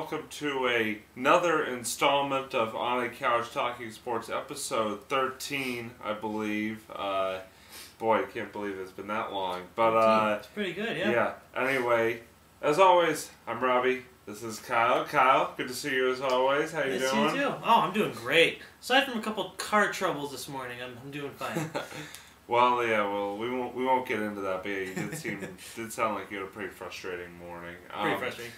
welcome to another installment of On a Couch Talking Sports, episode 13, I believe. Boy, I can't believe it's been that long. But it's pretty good, yeah. Yeah. Anyway, as always, I'm Robbie. This is Kyle. Kyle, good to see you as always. How you doing? Nice to see you too. Oh, I'm doing great. Aside from a couple car troubles this morning, I'm doing fine. Well, yeah, we won't get into that, but yeah, you did sound like you had a pretty frustrating morning. Pretty frustrating.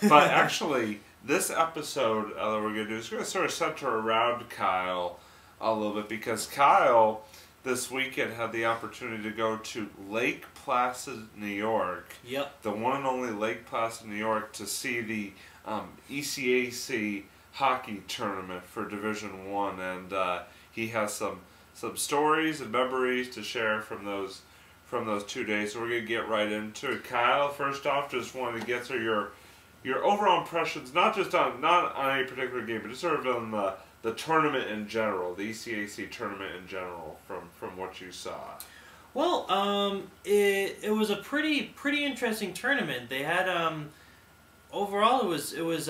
But actually, this episode that we're going to do is going to sort of center around Kyle a little bit, because Kyle this weekend had the opportunity to go to Lake Placid, New York. Yep. The one and only Lake Placid, New York, to see the ECAC Hockey Tournament for Division 1, and he has some stories and memories to share from those 2 days. So we're gonna get right into it. Kyle, first off, just wanted to get through your overall impressions, not on any particular game, but just sort of on the tournament in general, the ECAC tournament in general, from what you saw. Well, it was a pretty interesting tournament. They had overall it was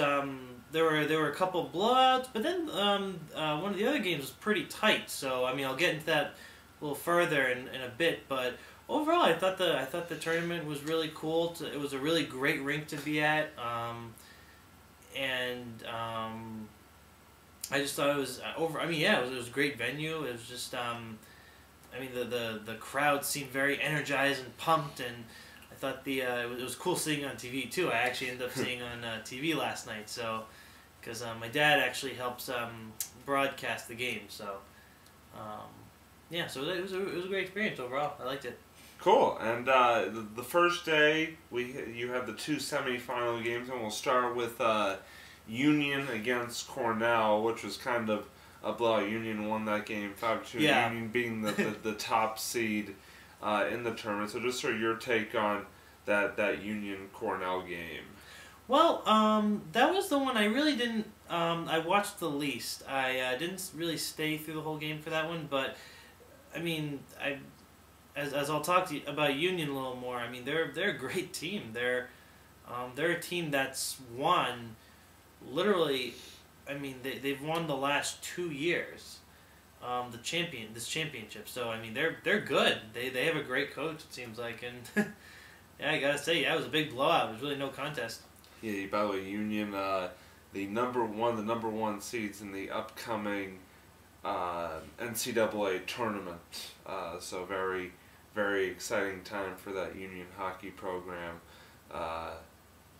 there were a couple blowouts, but then one of the other games was pretty tight. So I mean, I'll get into that a little further in a bit. But overall, I thought the tournament was really cool. It was a really great rink to be at, I just thought it was I mean, yeah, it was a great venue. It was just I mean, the crowd seemed very energized and pumped, and I thought it was cool seeing on TV too. I actually ended up seeing on TV last night, so because my dad actually helps broadcast the game, so yeah, so it was a great experience overall. I liked it. Cool. And the first day you have the two semifinal games, and we'll start with Union against Cornell, which was kind of a blowout. Union won that game 5-2. Yeah. Union being the top seed in the tournament. So just sort of your take on that Union Cornell game. Well, that was the one I really didn't. I watched the least. I didn't really stay through the whole game for that one, but I mean, as I'll talk to you about Union a little more. I mean, they're a great team. They're a team that's won literally. I mean, they've won the last 2 years, this championship. So I mean, they're good. They have a great coach, it seems like, and yeah, I gotta say, yeah, it was a big blowout. It was really no contest. Yeah. By the way, Union, the number one seeds in the upcoming NCAA tournament. So very, very exciting time for that Union hockey program.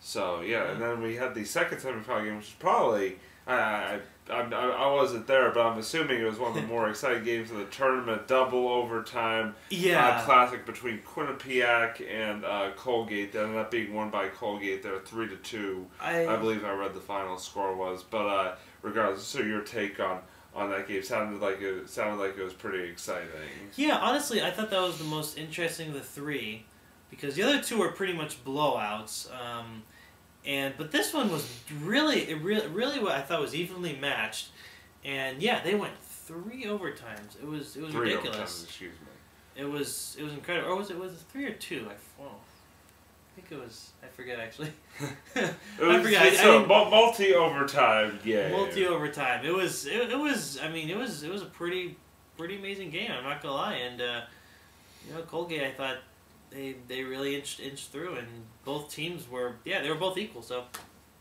So yeah, and then we had the second semifinal game, which is probably. I wasn't there, but I'm assuming it was one of the more exciting games of the tournament. Double overtime, classic between Quinnipiac and Colgate. That ended up being won by Colgate. There, 3-2. I believe I read the final score was. But regardless, so your take on that game sounded like it was pretty exciting. Yeah, honestly, I thought that was the most interesting of the three, because the other two were pretty much blowouts. But this one was really what I thought was evenly matched, and yeah, they went 3 overtimes. It was ridiculous. Overtimes, excuse me. It was incredible. Or was it 3 or 2? I think it was. I forget actually. I forget. Multi overtime. Yeah. Multi overtime. It was. I mean, it was a pretty amazing game. I'm not gonna lie. And Colgate, I thought. They really inched through, and both teams were both equal. So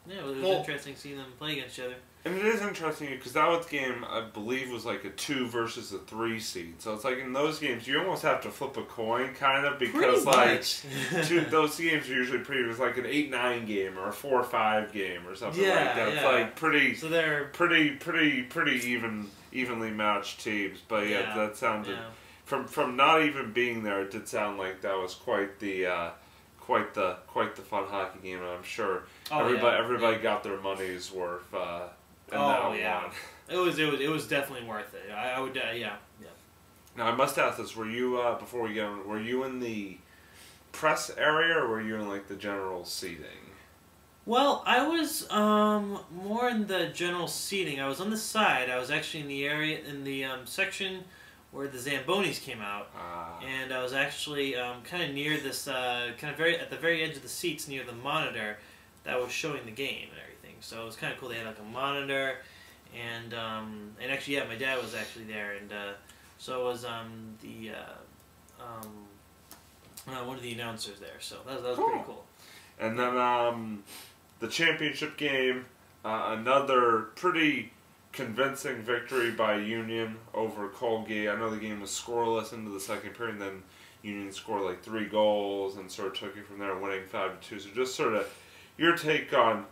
yeah, it was interesting seeing them play against each other. And it is interesting because that game, I believe, was like a 2 versus a 3 seed. So it's like in those games you almost have to flip a coin, kind of, because those games are usually pretty. It was like an 8-9 game or a 4-5 game or something like that. It's like pretty. So they're pretty evenly matched teams. But yeah, that sounded. Yeah. From not even being there, it did sound like that was quite the fun hockey game, and I'm sure everybody got their money's worth in that one. It was definitely worth it. I would yeah. Now I must ask this: were you before we get on? Were you in the press area, or were you in like the general seating? Well, I was more in the general seating. I was on the side. I was actually in the area in the section where the Zambonis came out, and I was actually kind of near this, at the very edge of the seats near the monitor that was showing the game and everything. So it was kind of cool. They had like a monitor, and actually, yeah, my dad was actually there, and so was one of the announcers there. So that was cool. pretty cool. And then the championship game, another pretty convincing victory by Union over Colgate. I know the game was scoreless into the second period, and then Union scored like 3 goals and sort of took it from there, winning 5-2. So just sort of your take on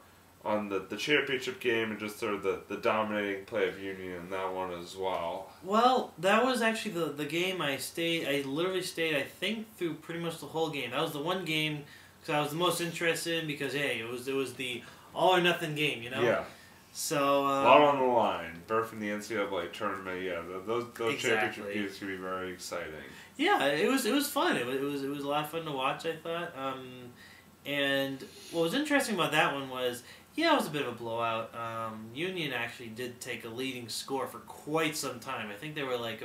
the championship game and just sort of the dominating play of Union in that one as well. Well, that was actually the game I literally stayed, I think, through pretty much the whole game. That was the one game because I was the most interested in because, hey, it was the all or nothing game, you know? Yeah. So a lot on the line. Berth in the NCAA tournament, yeah. Those exactly. championship games can be very exciting. Yeah, it was fun. It was a lot of fun to watch, I thought. And what was interesting about that one was, yeah, it was a bit of a blowout. Union actually did take a leading score for quite some time. I think they were like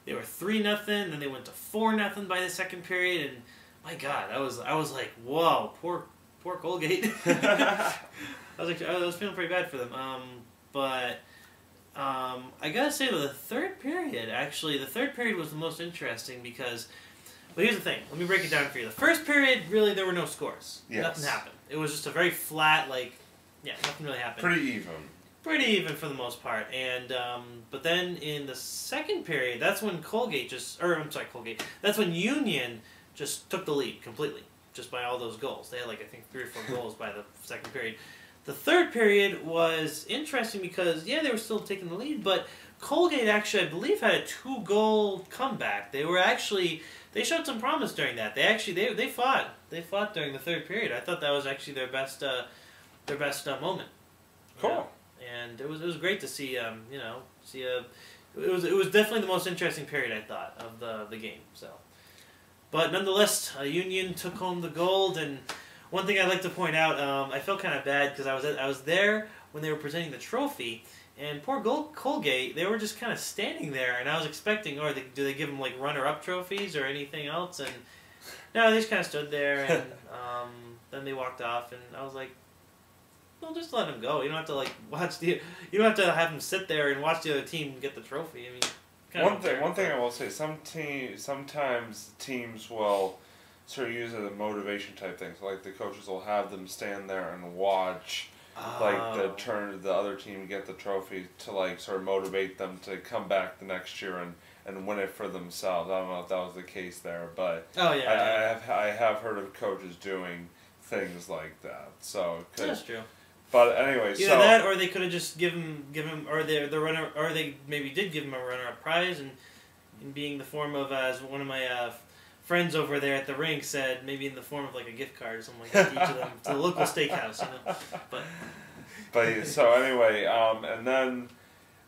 they were 3-0, then they went to 4-0 by the second period, and my God, I was like, whoa, poor Colgate. I was feeling pretty bad for them. But I gotta say, the third period was the most interesting because, well, here's the thing. Let me break it down for you. The first period, really, there were no scores. Yes. Nothing happened. It was just a very flat, nothing really happened. Pretty even for the most part. And but then in the second period, that's when that's when Union just took the lead completely, just by all those goals. They had I think 3 or 4 goals by the second period. The third period was interesting because, yeah, they were still taking the lead, but Colgate actually, I believe, had a 2-goal comeback. They showed some promise during that. They fought during the third period. I thought that was actually their best moment. Cool. You know? And it was great to see it was definitely the most interesting period, I thought, of the game. So, but nonetheless, Union took home the gold. And one thing I'd like to point out, I felt kind of bad because I was there when they were presenting the trophy, and poor Colgate, they were just kind of standing there, and I was expecting, do they give them runner-up trophies or anything else? And no, they just kind of stood there, and then they walked off, and I was like, well, just let them go. You don't have to you don't have to have them sit there and watch the other team get the trophy. I mean, one thing I will say, sometimes teams will sort of use it as a motivation type thing. So the coaches will have them stand there and watch the other team get the trophy to sort of motivate them to come back the next year and win it for themselves. I don't know if that was the case there, but I have heard of coaches doing things like that. So that's true. But anyway, either that, or they could have just give him, or the runner, or they maybe did give him a runner-up prize, and in being the form of, as one of my friends over there at the rink said, maybe in the form of a gift card or something like that to each of them to the local steakhouse, But so anyway, and then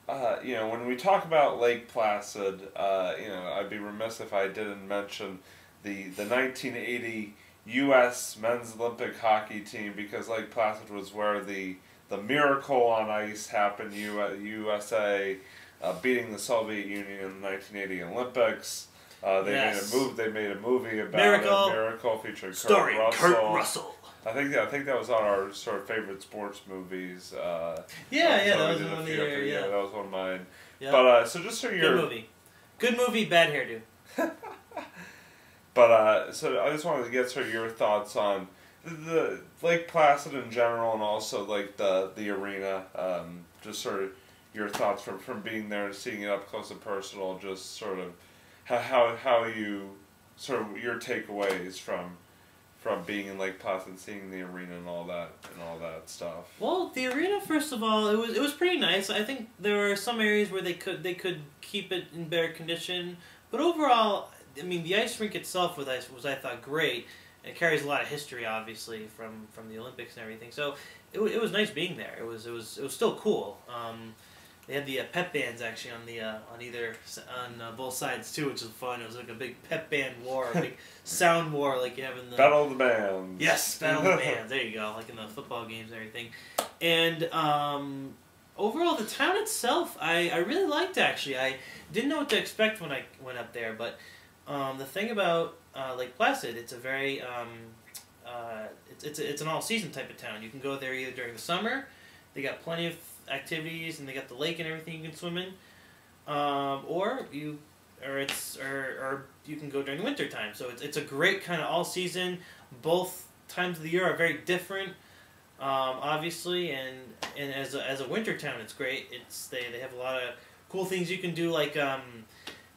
when we talk about Lake Placid, I'd be remiss if I didn't mention the 1980 U.S. Men's Olympic Hockey Team, because Lake Placid was where the miracle on ice happened. USA beating the Soviet Union in the 1980 Olympics. They made a movie about Miracle featuring Kurt Russell. I think that was on our sort of favorite sports movies. That was one of the that was one of mine. Yep. But so just so you're good movie, bad hairdo. But so I just wanted to get sort of your thoughts on the Lake Placid in general, and also the arena. Just sort of your thoughts from being there and seeing it up close and personal. Just sort of how you sort of your takeaways from being in Lake Placid, seeing the arena and all that stuff. Well, the arena, first of all, it was pretty nice. I think there were some areas where they could keep it in better condition, but overall, I mean, the ice rink itself was I thought great. It carries a lot of history, obviously, from the Olympics and everything. So it was nice being there. It was still cool. They had the pep bands actually on both sides too, which was fun. It was like a big pep band war, a big sound war, like you have in the Battle of the Bands. Yes, Battle of the Bands. There you go, like in the football games and everything. And overall, the town itself, I really liked actually. I didn't know what to expect when I went up there, but the thing about Lake Placid, it's a very it's an all season type of town. You can go there either during the summer. They got plenty of activities, and they got the lake and everything you can swim in. Or you can go during the winter time. So it's a great kind of all season. Both times of the year are very different, obviously, and as a winter town, it's great. They have a lot of cool things you can do, like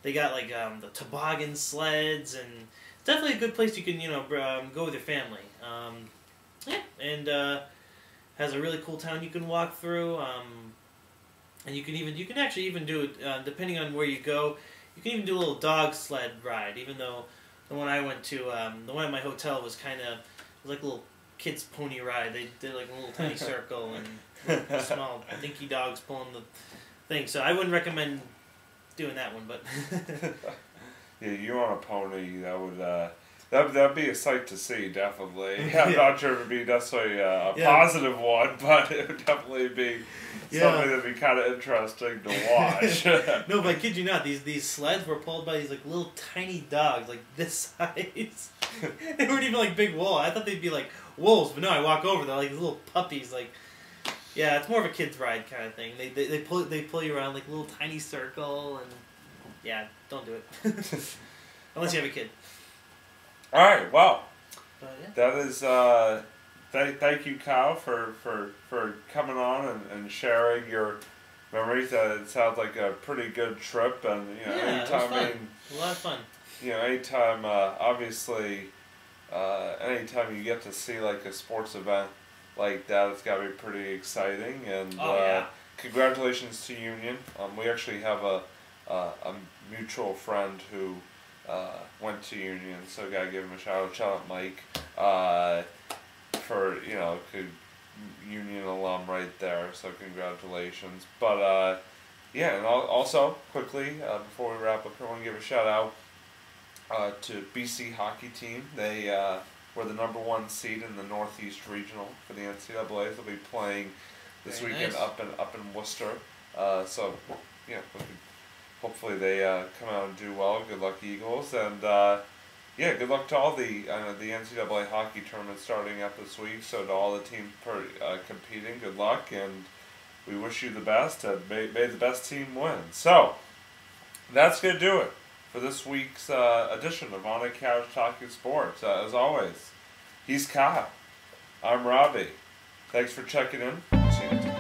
they got like the toboggan sleds, and it's definitely a good place you can go with your family. Has a really cool town you can walk through. And you can actually even do it depending on where you go. You can even do a little dog sled ride. Even though the one I went to, the one at my hotel was like a little kids pony ride. They did like a little tiny circle and small dinky dogs pulling the thing. So I wouldn't recommend doing that one. But yeah, you on a pony, that would. That'd be a sight to see, definitely. I'm not sure it would be necessarily a positive one, but it would definitely be something that'd be kind of interesting to watch. No, but I kid you not, these sleds were pulled by these like little tiny dogs, like this size. They weren't even like big wolves. I thought they'd be like wolves, but no, I walk over, they're like little puppies. Like, yeah, it's more of a kids ride kind of thing. They pull you around like a little tiny circle, and yeah, don't do it unless you have a kid. All right, well, yeah. That is, thank you, Kyle, for coming on and sharing your memories. It sounds like a pretty good trip, and anytime, it was fun. A lot of fun. Anytime, obviously, anytime you get to see like a sports event like that, it's got to be pretty exciting. And congratulations to Union. We actually have a mutual friend who went to Union, so gotta give him a shout out. Shout out Mike, for Union alum right there. So congratulations. But and also quickly before we wrap up, I want to give a shout out to BC Hockey Team. They were the #1 seed in the Northeast Regional for the NCAA. They'll be playing this weekend up in Worcester. Hopefully they come out and do well. Good luck, Eagles, and good luck to all the NCAA hockey tournament starting up this week. So to all the teams competing, good luck, and we wish you the best. And may the best team win. So that's gonna do it for this week's edition of On a Couch Talking Sports. As always, he's Kyle. I'm Robbie. Thanks for checking in. See you next time.